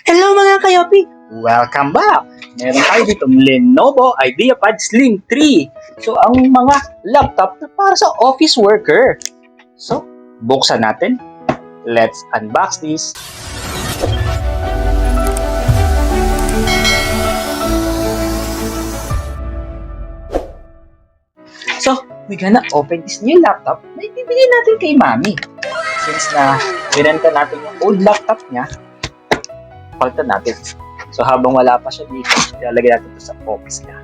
Hello mga kayopi! Welcome back! Meron tayo dito Lenovo IdeaPad Slim 3. So, ang mga laptop na para sa office worker. So, buksan natin. Let's unbox this. So, we're gonna open this new laptop na ibibigay natin kay Mami. Since na binenta natin yung old laptop niya, palitan natin. So, habang wala pa siya dito, ilalagay natin ito sa office niya.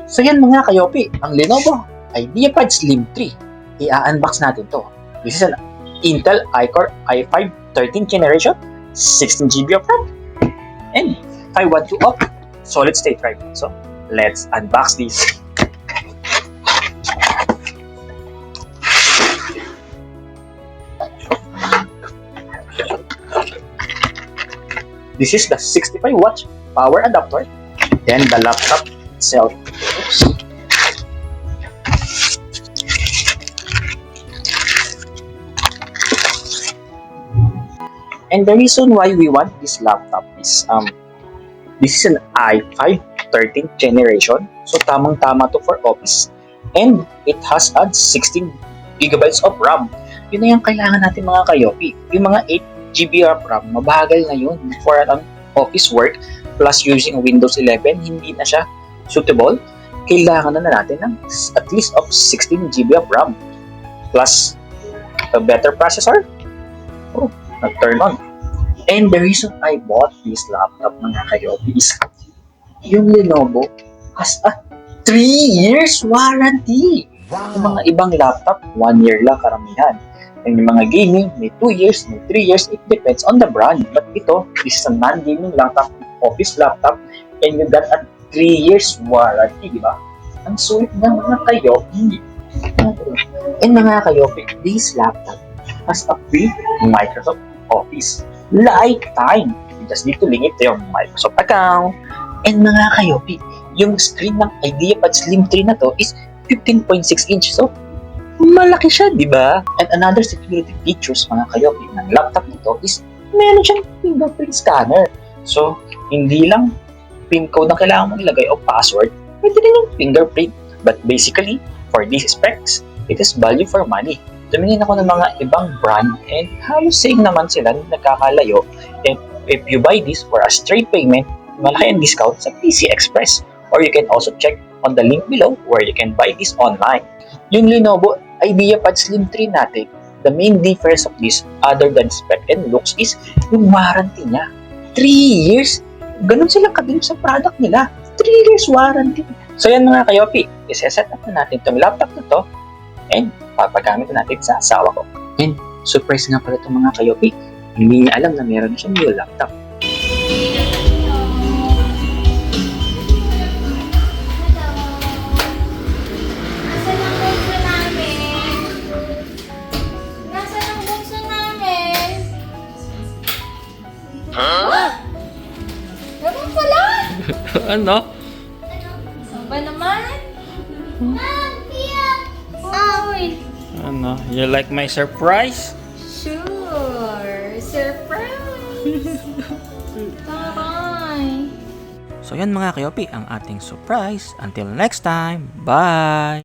So, yan mga kayopi, ang Lenovo IdeaPad Slim 3. I-unbox natin to. This is an Intel iCore i5 13th generation, 16GB of RAM, and 512 of solid state drive. So, let's unbox this. This is the 65 watts power adapter, then the laptop itself. Oops. And the reason why we want this laptop is this is an i5 13th generation, so tamang-tama to for office, and it has 16 gigabytes of RAM. Yun na yung kailangan natin mga kayopi. Yung mga 8GB of RAM, mabagal na yun for an office work, plus using Windows 11, hindi na siya suitable. Kailangan na natin ng at least of 16GB of RAM, plus a better processor. Oh, nag-turn on. And the reason I bought this laptop mga kayopi is yung Lenovo has a 3 years warranty. Wow. Yung mga ibang laptop, 1 year lang karamihan. And yung mga gaming, may 2 years, may 3 years, it depends on the brand. But ito, this is a non-gaming laptop, office laptop, and you got a 3 years warranty, di ba? Ang sulit na mga kayopi. And mga kayopi, this laptop has a free Microsoft Office lifetime. You just need to link it to your Microsoft account. And mga kayopi, yung screen ng IdeaPad Slim 3 na to is 15.6 inch. So, malaki siya, di ba? And another security features mga kayopi ng laptop nito is meron siyang fingerprint scanner. So, hindi lang PIN code na kailangan mong ilagay o password, pwede rin yung fingerprint. But basically, for these specs, it is value for money. Tumingin ako ng mga ibang brand and halos same naman sila nagkakalayo. And if you buy this for a straight payment, malaki ang discount sa PC Express. Or you can also check on the link below where you can buy this online. Yung Lenovo IdeaPad Slim 3 natin, the main difference of this, other than spec and looks, is yung warranty niya. 3 years! Ganun silang kabilib sa product nila. 3 years warranty. So yan mga kayopi, isa-set up na natin itong laptop na to and papagamit na natin sa asawa ko. And surprise nga pala itong mga kayopi, hindi niya alam na meron siyang new laptop. Ganun pala? Ano? Ano ba naman? Oy! Ano? You like my surprise? Sure! Surprise! Taray! So yan mga kayopi, ang ating surprise. Until next time, bye!